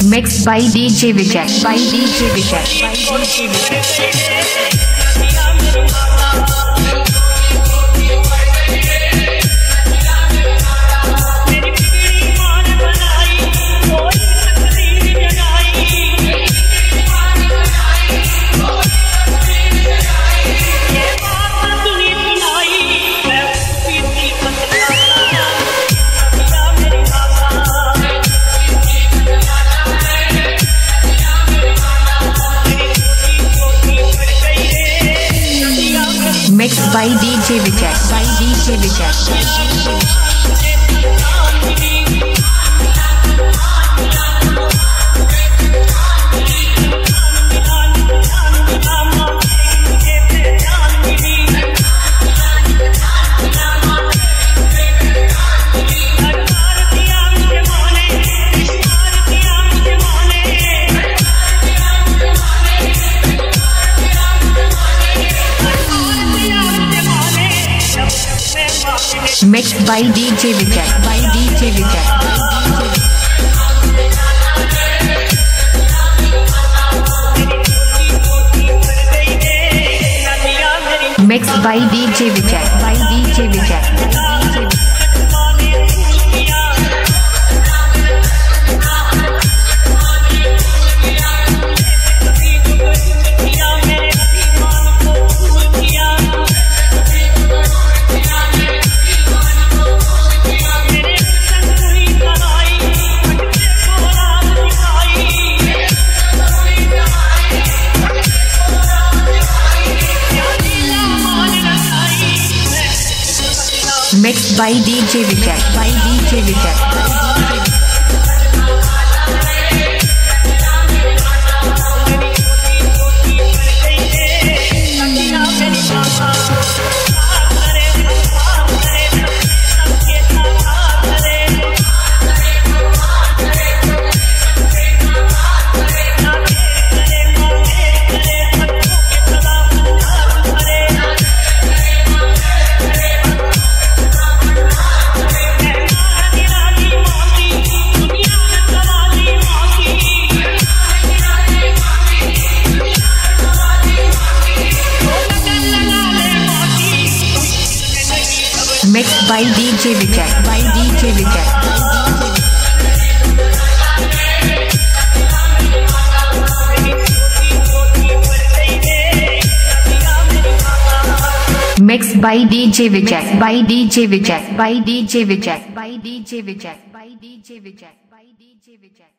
Mixed by DJ Vijay. By DJ Vijay. By DJ Vijay. Mixed by DJ Vijay. By DJ Vijay. Mixed by DJ Vijay. By DJ Vijay. Mixed by DJ Vijay. By DJ Vijay. Mixed by DJ Vijay. By DJ Vijay. Mixed by DJ Vijay. By DJ Vijay. Mixed by DJ Vijay. By DJ Vijay. By DJ Vijay. By DJ Vijay. By DJ Vijay. By DJ Vijay.